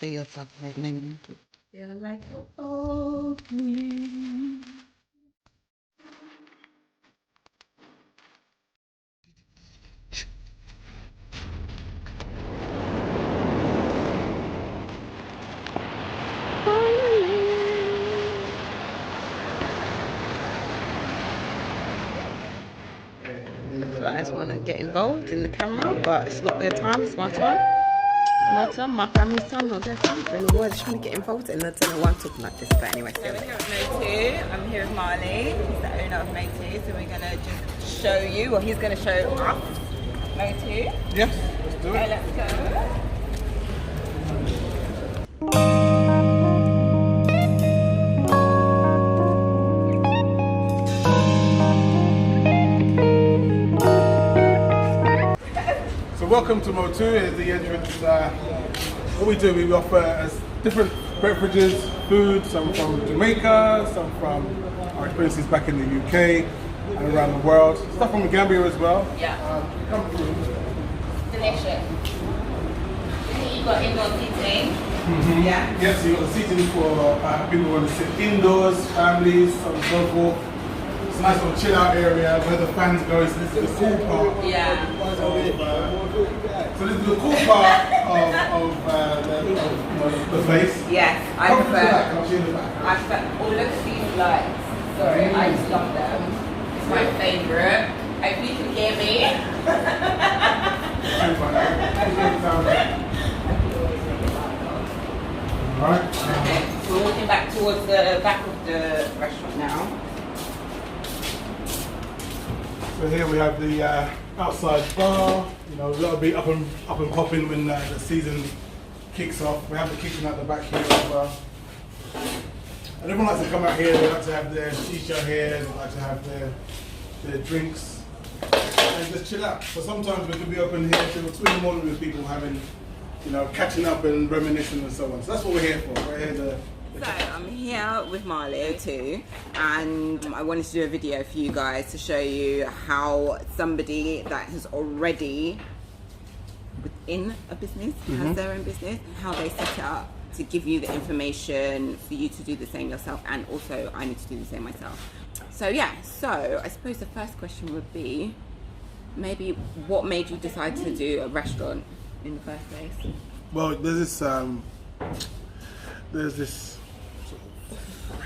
Do yourself name. Feel like old me. I just want to get involved in the camera, but it's not their time, it's my time. My time, my family's time, not their time. Anyway, I just want to get involved in the dinner. I'm talking like this, but anyway. So we're here at Mo2. I'm here with Marley. He's the owner of Mo2, so we're going to just show you, or he's going to show us Mo2. Yes, let's do it. Okay, let's go. Welcome to Mo2. Here's the entrance. What we do, we offer different beverages, food, some from Jamaica, some from our experiences back in the UK and around the world. Stuff from Gambia as well. Yeah. Come through. Delicious. You've got indoor seating. Mm-hmm. Yeah. Yes, you've got the seating for people who want to sit indoors, families, so on and so forth. It's a nice little chill out area where the fans go. So this is the cool part. Yeah. So this is the cool part of the face. Yes, I prefer. I'll show you the back. I prefer. Oh, look at these lights. Sorry, I just love them. It's my favourite. I hope you can hear me. Alright. Okay, so we're walking back towards the back of the restaurant now. So here we have the outside bar. You know, that'll be up and popping when the season kicks off. We have the kitchen at the back here as well. And everyone likes to come out here. They like to have their shisha here. They like to have their drinks and just chill out. So sometimes we can be open here till 2 in the morning with people having, you know, catching up and reminiscing and so on. So that's what we're here for. We're here to. So I'm here with Marley too, and I wanted to do a video for you guys to show you how somebody that has already within a business, has their own business, how they set it up to give you the information for you to do the same yourself, and also I need to do the same myself. So yeah, so I suppose the first question would be, maybe what made you decide to do a restaurant in the first place? Well, there's this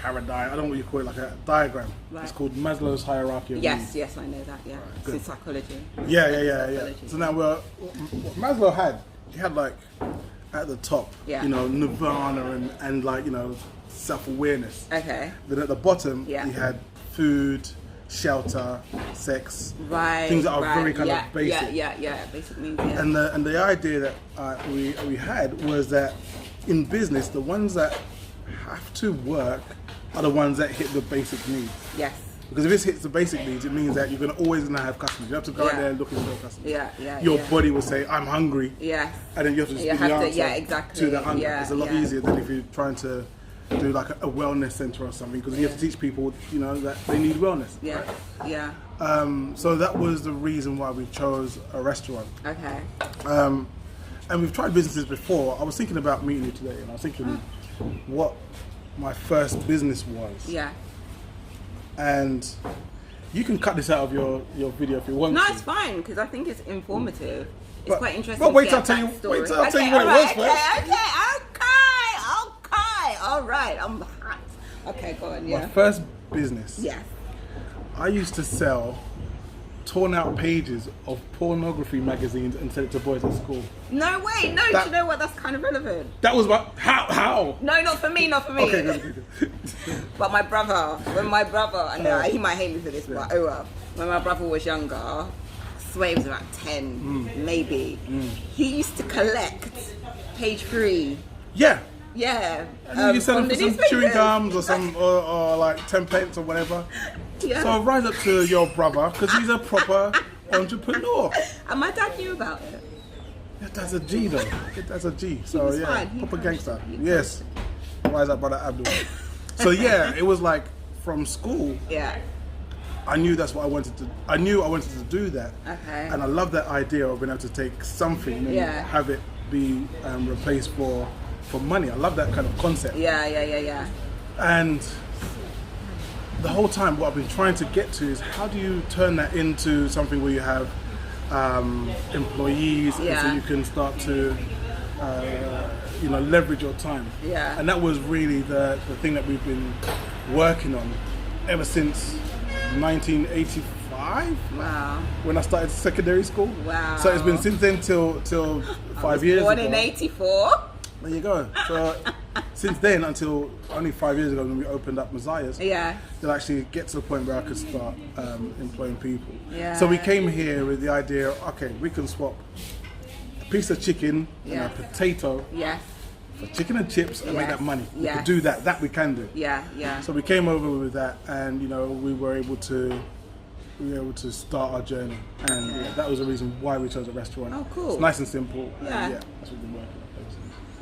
paradigm, I don't know what you call it, like a diagram. Right. It's called Maslow's hierarchy of needs. Yes, I know that, yeah. Right, it's in psychology. Yeah. So now, what Maslow had, he had like, at the top, you know, nirvana and like, you know, self-awareness. Okay. Then at the bottom, he had food, shelter, sex, things that are very kind of basic. Basic needs, yeah. And the idea that we had was that in business, the ones that have to work are the ones that hit the basic needs. Yes. Because if it hits the basic needs, it means that you're always going to have customers. You have to go out there and look for customers. Your body will say, I'm hungry. Yeah. And then you have to just give the answer to the hunger. It's a lot easier than if you're trying to do like a wellness center or something, because you have to teach people, you know, that they need wellness. Yeah. Right? Yeah. So that was the reason why we chose a restaurant. Okay. And we've tried businesses before. I was thinking about meeting you today, and I was thinking what my first business was. Yeah. And you can cut this out of your video if you want to. No, it's fine, because I think it's informative. It's quite interesting. But wait till I tell you what it was first. Okay. All right. I'm hot. Okay, go on. Yeah. My first business. Yes. I used to sell torn out pages of pornography magazines and sell it to boys at school. No way, no, do you know what, that's kind of relevant. That was what, how? No, not for me. Okay, good. But my brother, and he might hate me for this, but oh well. When my brother was younger, I swear he was about 10, maybe, he used to collect page 3. Yeah. Yeah. And you sell them for some chewing gums or some, or like 10 pence or whatever. Yeah. So rise up to your brother, because he's a proper entrepreneur. And my dad knew about it. Yeah, that's a G though. That's a G. So yeah, proper gangster. Yes. Rise up, brother Abdul. So yeah, it was like from school. Yeah. I knew that's what I wanted to. I knew I wanted to do that. Okay. And I love that idea of being able to take something and have it be replaced for for money. I love that kind of concept. Yeah. And the whole time, what I've been trying to get to is how do you turn that into something where you have employees, and so you can start to leverage your time. Yeah. And that was really the thing that we've been working on ever since 1985. Wow. When I started secondary school. Wow. So it's been since then till 5 years ago. Born in 84. There you go. So since then until only 5 years ago when we opened up Messiah's, they'll actually get to the point where I could start employing people. Yeah. So we came here with the idea, okay, we can swap a piece of chicken and a potato for chicken and chips and make that money. We could do that. That we can do. Yeah. So we came over with that, and we were able to start our journey, and that was the reason why we chose a restaurant. Oh, cool. It's nice and simple. Yeah. And that's what we've been working on.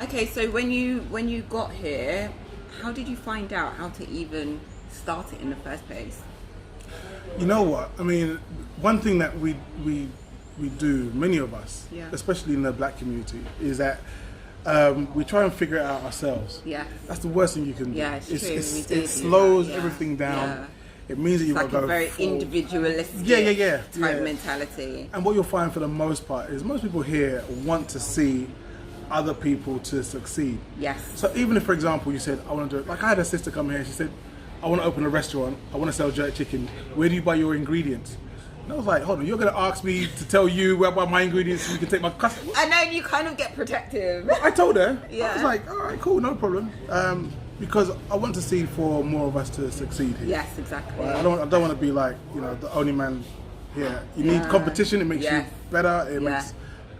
Okay, so when you got here, how did you find out how to even start it in the first place? You know what? I mean, one thing that we do, many of us, especially in the black community, is that we try and figure it out ourselves. Yeah. That's the worst thing you can do. Yeah, it's true. It slows everything down. Yeah. It means that you've got to go like a very individualistic type mentality. And what you'll find for the most part is most people here want to see other people to succeed. Yes. So even if, for example, you said, I want to do it, like I had a sister come here, she said, I want to open a restaurant, I want to sell jerk chicken, where do you buy your ingredients? And I was like, hold on, you're going to ask me to tell you where I buy my ingredients so you can take my customers? I know, you kind of get protective. I told her. I was like, all right, cool, no problem. Because I want to see for more of us to succeed here. Yes, exactly. Right? I don't want to be like, the only man here. You need competition, it makes you better, it makes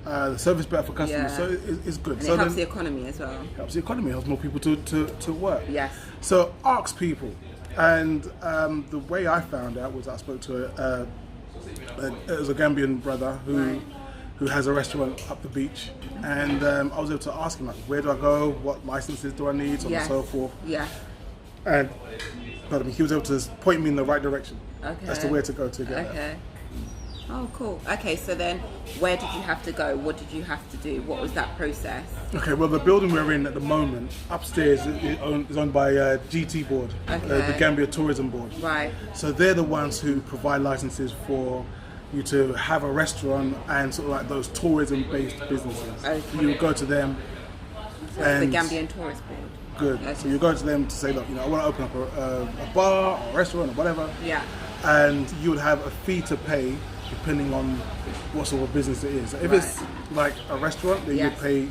the service better for customers, so it's good. And it helps the economy as well. Helps the economy, helps more people to work. Yes. So ask people, and the way I found out was I spoke to it was a Gambian brother who has a restaurant up the beach, and I was able to ask him, like, where do I go, what licenses do I need, so on and so forth. Yeah. And he was able to point me in the right direction as to where to go to get that. Oh, cool. Okay, so then where did you have to go? What did you have to do? What was that process? Okay, well, the building we're in at the moment, upstairs, is owned by GT Board, the Gambia Tourism Board. Right. So they're the ones who provide licenses for you to have a restaurant and sort of like those tourism-based businesses. Okay. You would go to them. So and the Gambian Tourist Board. Good. Okay. So you go to them to say, look, I want to open up a bar or a restaurant or whatever. Yeah. And you would have a fee to pay depending on what sort of business it is. If it's like a restaurant, then you pay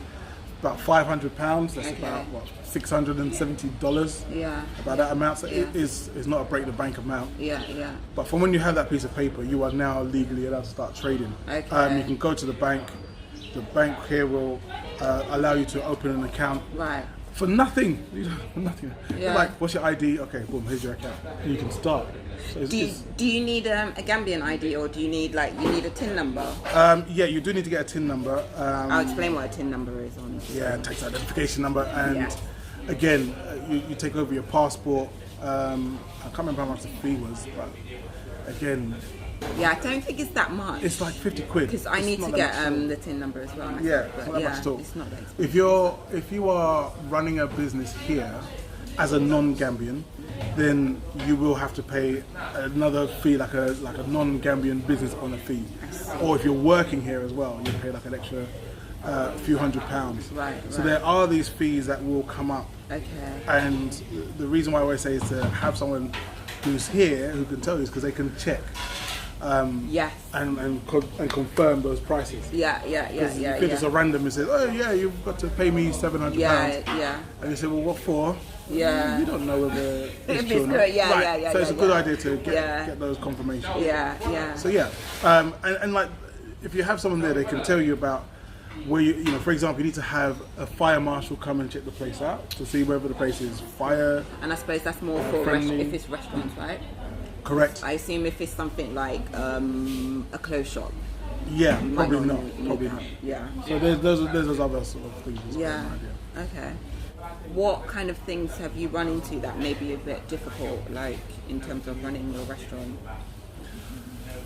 about £500. That's about what, $670. Yeah. About that amount. So it is not a break the bank amount. Yeah. But from when you have that piece of paper, you are now legally allowed to start trading. Okay. You can go to the bank. The bank here will allow you to open an account. Right. For nothing. For nothing. Yeah. Like, what's your ID? Okay, boom, here's your account. And you can start. So do you need a Gambian ID, or do you need a TIN number? Yeah, you do need to get a TIN number. I'll explain what a TIN number is on. Yeah, tax identification number, and again, you take over your passport. I can't remember how much the fee was, but again. Yeah, I don't think it's that much. It's like 50 quid. Because I need to get the TIN number as well. Yeah, it's not that much at all. It's not that expensive. If you are running a business here as a non-Gambian, then you will have to pay another fee, like a non-Gambian business owner fee. Or if you're working here as well, you pay like an extra few £100. Right. So there are these fees that will come up. Okay. And the reason why I always say is to have someone who's here who can tell you is because they can check. Yes. And confirm those prices. Yeah. If it's a random, it says, oh yeah, you've got to pay me £700. Yeah. And you say, well, what for? Yeah. You don't know whether it's true or not. Good. Yeah. So it's a good idea to get those confirmations. Yeah. So and like, if you have someone there, they can tell you about where you know, for example, you need to have a fire marshal come and check the place out to see whether the place is fire. And I suppose that's more for if it's restaurants, right? Correct. I assume if it's something like a clothes shop. Yeah, probably not. Yeah. So there's those other sort of things. Yeah. Okay. What kind of things have you run into that may be a bit difficult, like in terms of running your restaurant?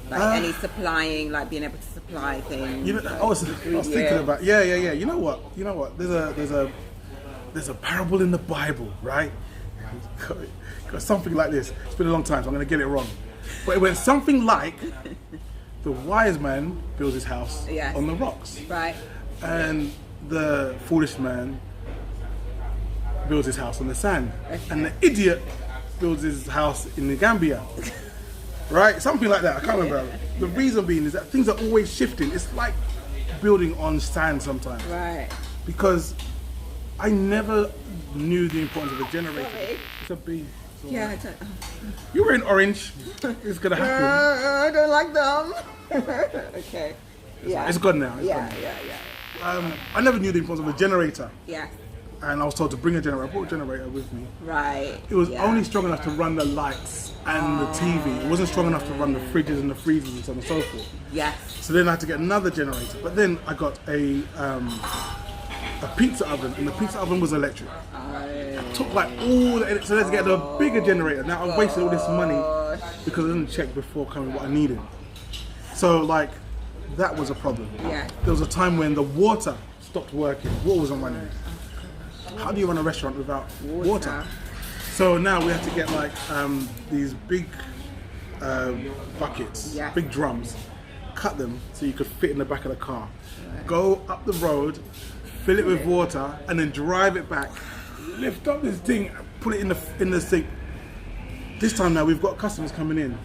Like any supplying, like being able to supply things. I was thinking about. Yeah. You know what? There's there's a parable in the Bible, right? Got something like this. It's been a long time, so I'm going to get it wrong. But it went something like, the wise man builds his house on the rocks. Right. And the foolish man builds his house on the sand. Okay. And the idiot builds his house in the Gambia. Right? Something like that. I can't remember. The reason being is that things are always shifting. It's like building on sand sometimes. Right. Because I never knew the importance of a generator. Sorry. It's a bee. Yeah, I don't. You were in orange. It's gonna happen. I don't like them. Okay. It's gone now. It's gone now. I never knew the importance of a generator. Yeah. And I was told to bring a generator. I brought a generator with me. Right. It was only strong enough to run the lights and the TV. It wasn't strong enough to run the fridges and the freezers and so on and so forth. Yes. So then I had to get another generator. But then I got a pizza oven, and the pizza oven was electric. It took like all the, so let's get the bigger generator. Now I wasted all this money because I didn't check before coming what I needed. So like, that was a problem. Yeah. There was a time when the water stopped working. Water wasn't running. How do you run a restaurant without water? So now we had to get like these big buckets, big drums, cut them so you could fit in the back of the car. Go up the road, fill it with water, and then drive it back. Lift up this thing, put it in the sink. This time now we've got customers coming in,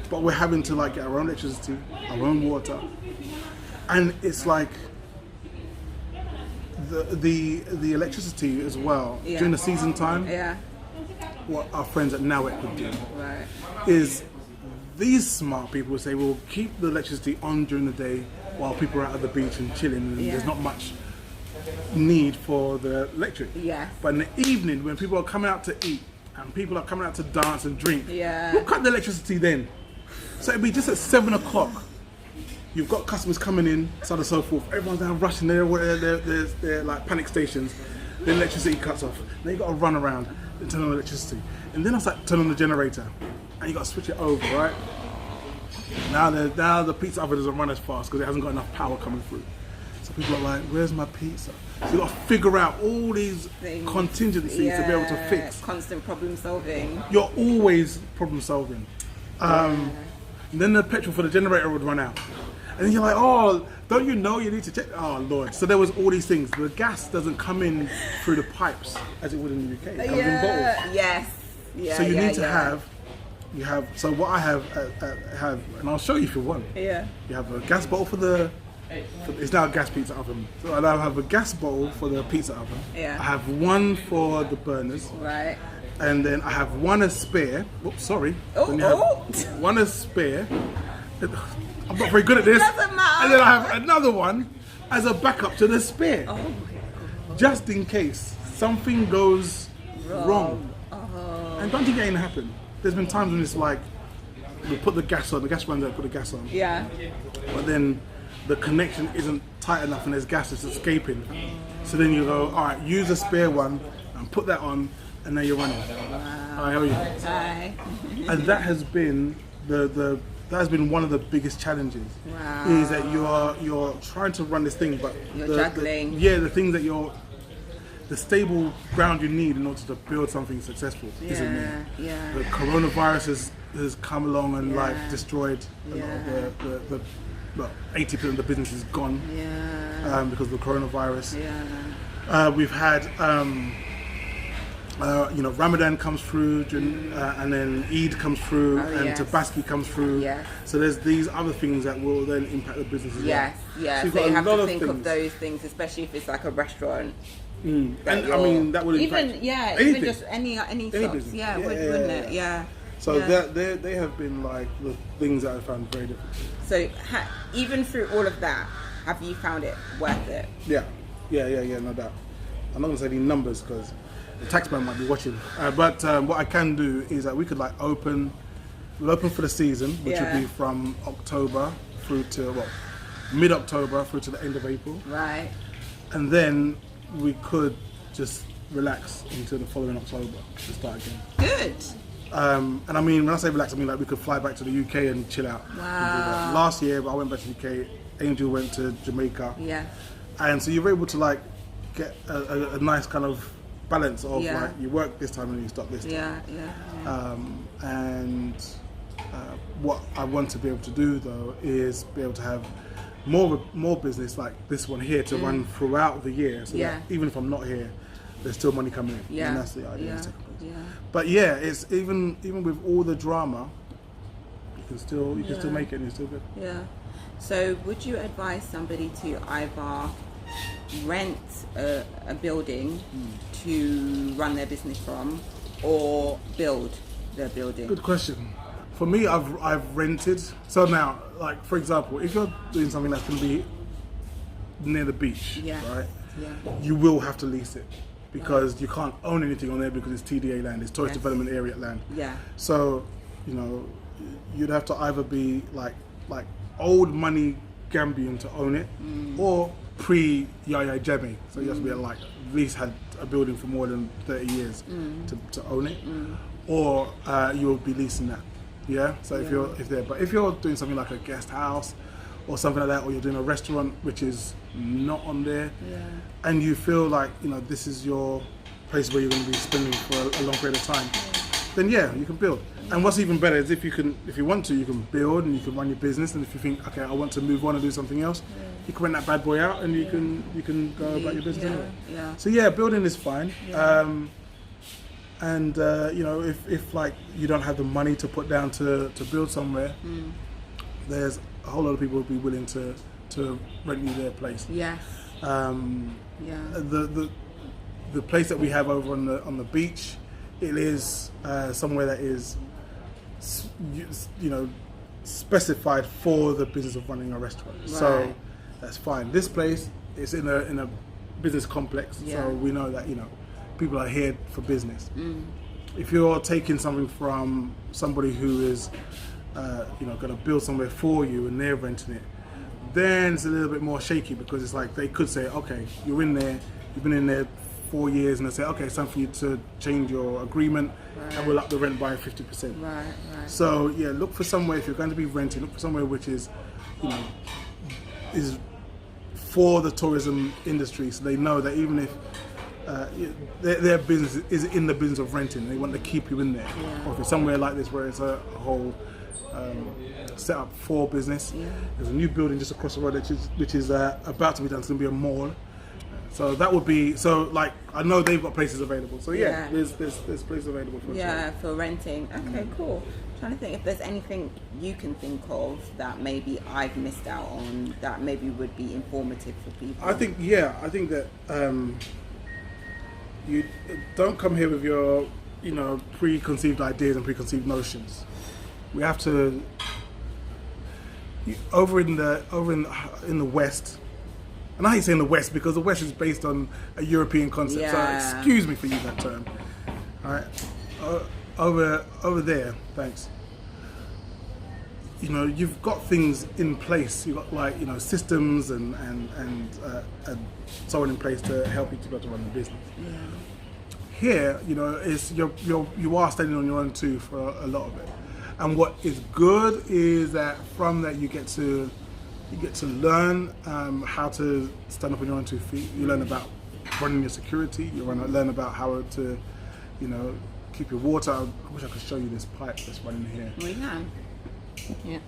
but we're having to like get our own electricity, our own water, and it's like the electricity as well during the season time. Yeah. What our friends at Nowit would do is these smart people would say, we'll keep the electricity on during the day while people are out at the beach and chilling, and there's not much need for the electric. Yeah. But in the evening, when people are coming out to eat and people are coming out to dance and drink, we'll cut the electricity then. So it'd be just at 7 o'clock. You've got customers coming in, so on and so forth. Everyone's now rushing. They're like panic stations. The electricity cuts off. Then you got to run around and turn on the electricity. And then I start turning on the generator, and you got to switch it over, right? Now the pizza oven doesn't run as fast because it hasn't got enough power coming through. So people are like, "Where's my pizza?" So you got to figure out all these contingencies to be able to fix. Constant problem solving. You're always problem solving. And then the petrol for the generator would run out. And then you're like, oh, don't you know you need to check? Oh, Lord. So there was all these things. The gas doesn't come in through the pipes as it would in the UK. It comes in bottles. Yes. Yeah, so you need to have, so what I have, and I'll show you if you want. Yeah. You have a gas bottle it's now a gas pizza oven. So I now have a gas bottle for the pizza oven. Yeah. I have one for the burners. Right. And then I have one as spare. Oops, sorry. One as spare. I'm not very good at this. Doesn't matter. And then I have another one as a backup to the spare. Oh my God. Just in case something goes wrong. And don't think it ain't happen. There's been times when it's like, we put the gas on, the gas runs out, put the gas on. Yeah. But then the connection isn't tight enough and there's gas that's escaping. So then you go, all right, use a spare one and put that on, and now you're running. Wow. Hi, how are you? Hi. And that has been that has been one of the biggest challenges. Wow. Is that you're trying to run this thing, but you're juggling. The things that the stable ground you need in order to build something successful isn't there. Yeah. The coronavirus has come along and like destroyed a lot of the 80% of the business is gone. Yeah. Because of the coronavirus. Yeah. We've had Ramadan comes through, and then Eid comes through, and Tabaski comes through. Yes. So there's these other things that will then impact the business as well. Yes, So so you have to think of those things, especially if it's like a restaurant. And I mean that would impact even just any shops. business. Wouldn't it? Yeah. So they have been like the things that I found very difficult. So even through all of that, have you found it worth it? Yeah, no doubt. I'm not gonna say any numbers because the taxman might be watching. But what I can do is that we could like open for the season, which would be from October through to mid-October through to the end of April. Right. And then we could just relax until the following October to start again. Good. And I mean, when I say relax, I mean like we could fly back to the UK and chill out. Wow. Last year, I went back to the UK. Angel went to Jamaica. Yeah. And so you were able to like get a nice kind of balance of like you work this time and you stop this time. And what I want to be able to do though is be able to have more business like this one here to run throughout the year, so that even if I'm not here, there's still money coming in. And that's the idea. But yeah, it's even with all the drama, you can still make it and you're still good. So would you advise somebody to either rent a building to run their business from, or build their building? Good question. For me, I've rented. So now, like for example, if you're doing something that's going to be near the beach, right? You will have to lease it, because you can't own anything on there because it's TDA land, it's Tourist Development Area land. So, you know, you'd have to either be like old money Gambian to own it, or pre-Yaya Jammeh. So you have to be like at least had a building for more than 30 years to own it, or you'll be leasing that. So if you're doing something like a guest house or something like that, or you're doing a restaurant which is not on there, and you feel like, you know, this is your place where you're going to be spending for a long period of time, then you can build. And what's even better is if you want to, you can build and you can run your business. And if you think, okay, I want to move on and do something else, you can rent that bad boy out and you can go about your business anyway. So building is fine. And you know, if like you don't have the money to put down to build somewhere, there's a whole lot of people who'll be willing to rent you their place. The place that we have over on the beach, it is somewhere that is, you know, specified for the business of running a restaurant. So that's fine. This place is in a business complex, so we know that, you know, people are here for business. If you're taking something from somebody who is you know, going to build somewhere for you and they're renting it, then it's a little bit more shaky, because it's like they could say, okay, you're in there, you've been in there 4 years, and they say, okay, it's time for you to change your agreement, and we'll up the rent by 50%. So look for somewhere, if you're going to be renting, look for somewhere which is, you know, is for the tourism industry, so they know that even if their business is in the business of renting, they want to keep you in there. Or if it's somewhere like this where it's a whole set up for business, there's a new building just across the road which is about to be done. It's going to be a mall. So that would be, so like, I know they've got places available. So there's places available for for renting. Okay, cool. I'm trying to think if there's anything you can think of that maybe I've missed out on that maybe would be informative for people. I think that you don't come here with your, you know, preconceived ideas and preconceived notions. We have to, over in the West. And I hate saying the West because the West is based on a European concept, so excuse me for using that term. All right, over there, thanks. You know, you've got things in place. You've got, like, you know, systems and so on in place to help you to be able to run the business. Here, you know, you are standing on your own too for a lot of it. And what is good is that from that you get to learn how to stand up on your own 2 feet. You learn about running your security. You learn about how to, you know, keep your water. I wish I could show you this pipe that's running here. We can. Yeah.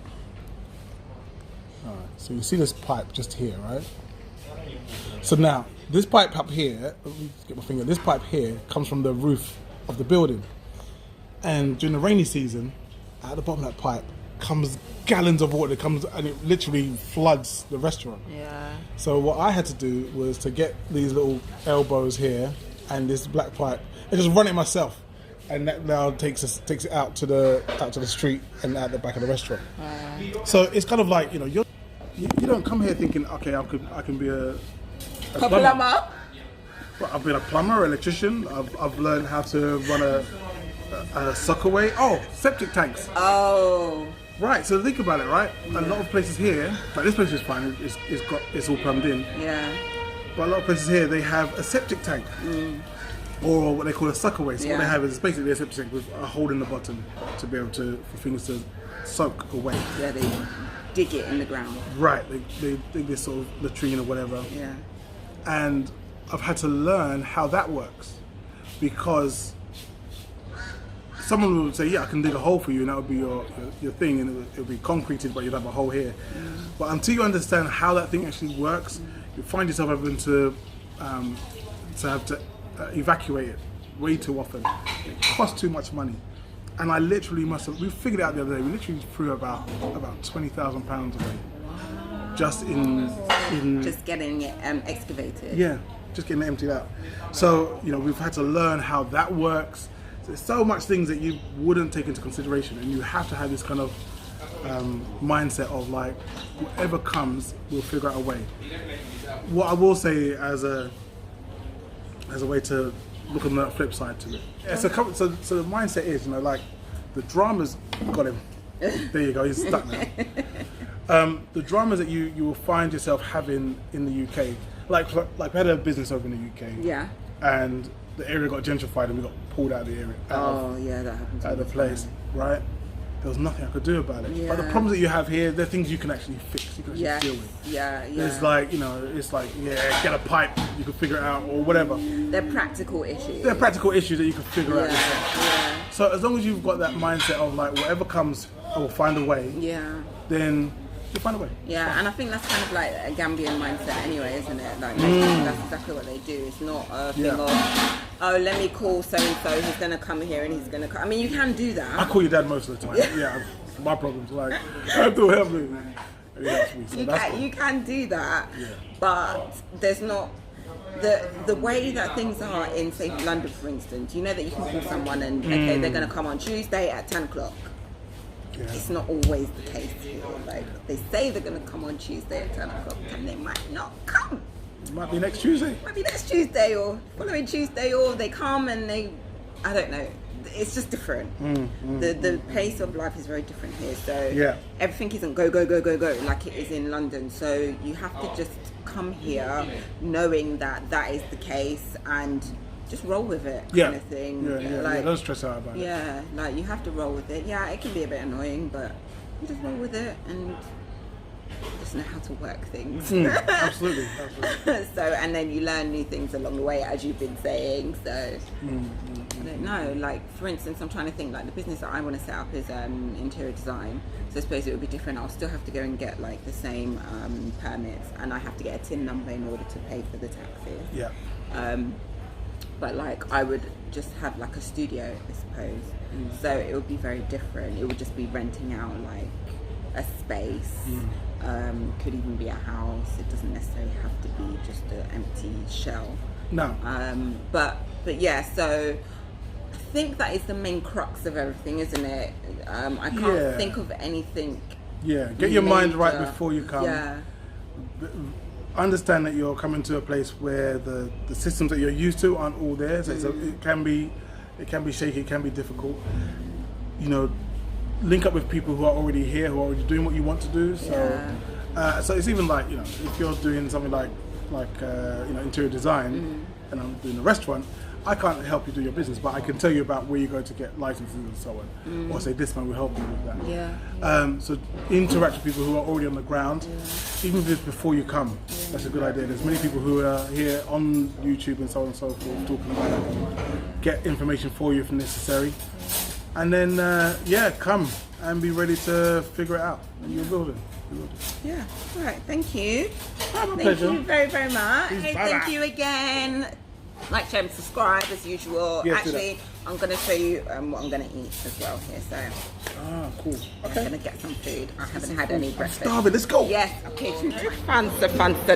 All right. So you see this pipe just here, right? So now this pipe up here, let me get my finger. This pipe here comes from the roof of the building, and during the rainy season, at the bottom of that pipe comes gallons of water. It comes and it literally floods the restaurant. So what I had to do was to get these little elbows here and this black pipe and just run it myself, and that now takes it out to the street and out the back of the restaurant. So it's kind of like, you know, you don't come here thinking, okay, I can be a plumber. Well, I've been a plumber, electrician. I've learned how to run a suckaway. Oh, septic tanks. Oh. Right, so think about it, right? A lot of places here, like this place is fine, it's all plumbed in. But a lot of places here, they have a septic tank. Or what they call a suckaway. So what they have is basically a septic tank with a hole in the bottom to be able for things to soak away. They dig it in the ground. Right, they dig this sort of latrine or whatever. And I've had to learn how that works. because someone would say, yeah, I can dig a hole for you, and that would be your thing, and it would be concreted, but you'd have a hole here. But until you understand how that thing actually works, you find yourself having to evacuate it way too often. It costs too much money. And I literally we figured it out the other day, we literally threw about £20,000 away. Just in just getting it excavated. Yeah, just getting it emptied out. So, we've had to learn how that works. There's so much things that you wouldn't take into consideration, and you have to have this kind of mindset of like, whatever comes, we'll figure out a way. What I will say as a way to look on the flip side to it. Yeah, so the mindset is, like, the drama's got him. There you go, he's stuck now. The dramas that you will find yourself having in the UK, like we had a business over in the UK. Yeah. And the area got gentrified and we got pulled out of the area. That happens. Out of the place, right? There was nothing I could do about it. Yeah. But the problems that you have here, they're things you can actually fix, you can actually deal with. Yeah. It's like, get a pipe, you can figure it out, or whatever. They're practical issues. They're practical issues that you can figure out yourself. Yeah. So as long as you've got that mindset of like, whatever comes, I will find a way. Yeah. Then you'll find a way. Yeah, and I think that's kind of like a Gambian mindset anyway, isn't it? Like, that's exactly what they do. It's not a thing of, oh, let me call so-and-so, he's going to come here and he's going to come. I mean, you can do that. I call your dad most of the time. Yeah, my problem's like, I have to help me. You can do that, but there's not... The way that things are in, say, London, for instance, you know that you can call someone and, okay, they're going to come on Tuesday at 10 o'clock. Yeah. It's not always the case here. Like, they say they're going to come on Tuesday at 10 o'clock and they might not come. It might be next Tuesday. Might be next Tuesday or following Tuesday, or they come and I don't know. It's just different. The pace of life is very different here. So everything isn't go like it is in London. So you have to just come here knowing that is the case and just roll with it, kind of thing. Don't stress out about it. Yeah, like you have to roll with it. Yeah, it can be a bit annoying, but you just roll with it and just know how to work things. Absolutely. So, and then you learn new things along the way, as you've been saying. So, I don't know. Like, for instance, I'm trying to think. Like, the business that I want to set up is interior design. So, I suppose it would be different. I'll still have to go and get like the same permits, and I have to get a TIN number in order to pay for the taxes. Yeah. But like, I would just have like a studio, I suppose. So it would be very different. It would just be renting out like a space. Could even be a house. It doesn't necessarily have to be just an empty shell. No. But yeah. So I think that is the main crux of everything, isn't it? I can't think of anything. Yeah. Get your mind right before you come. Yeah. Understand that you're coming to a place where the systems that you're used to aren't all there, so it can be shaky, it can be difficult. Link up with people who are already here, who are already doing what you want to do. So, so it's even like, if you're doing something like interior design, and I'm doing a restaurant, I can't help you do your business, but I can tell you about where you go to get licenses and so on, or say this man will help you with that. Yeah. So interact with people who are already on the ground, even if it's before you come. That's a good idea. There's many people who are here on YouTube and so on and so forth talking about it, and get information for you if necessary, and then come and be ready to figure it out. And you're building. Yeah. All right. Thank you. Thank you very, very much. Thank you again. Like, share, and subscribe as usual. Yes, actually, I'm going to show you what I'm going to eat as well here. So, cool. Okay. I'm going to get some food. I haven't had any breakfast. I'm starving. Let's go. Yes. Okay. Fancy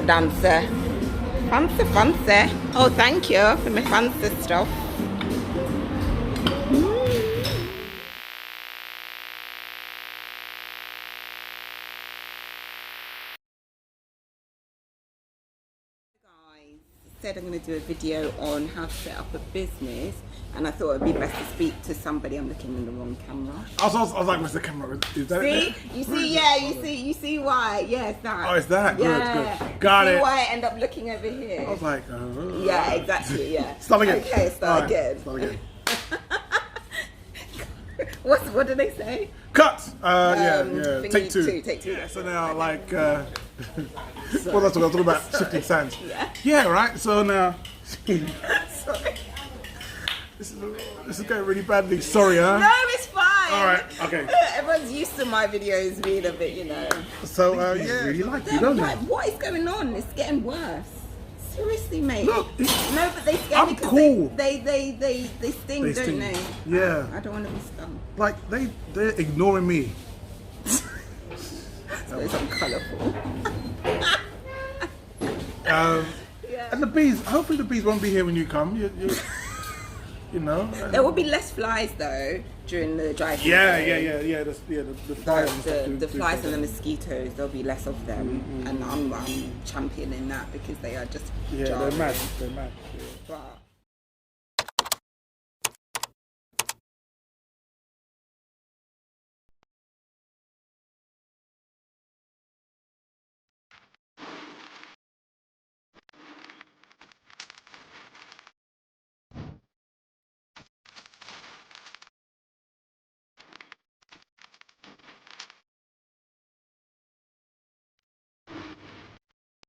dancer. Fancy. Oh, thank you for my fancy stuff. Said I'm going to do a video on how to set up a business, and I thought it would be best to speak to somebody. I'm looking in the wrong camera. I was like, where's the camera? Is that it? You see why? Yeah, it's that. Oh, it's that? Yeah. Good. Got it. See why I end up looking over here? I was like, yeah, exactly, yeah. Start again. Okay, start again. What did they say? Cut! Take two. Take two. Yeah, so now, like, well, that's what I was talking about, shifting sands. Yeah, right, so now... Sorry. This is going really badly. Sorry, huh? No, it's fine. All right, okay. Everyone's used to my videos being a bit, So, yeah. Really like you, don't like, what is going on? It's getting worse. Seriously, mate. Look, no, but they scare me because cool. they sting, don't they? Yeah. I don't want to be stung. Like, they're ignoring me. It's colourful. And the bees, hopefully the bees won't be here when you come. There will be less flies though during the dry season. Yeah. The flies. The flies and the mosquitoes, there'll be less of them, and I'm championing that because they are just they're mad. They're mad. But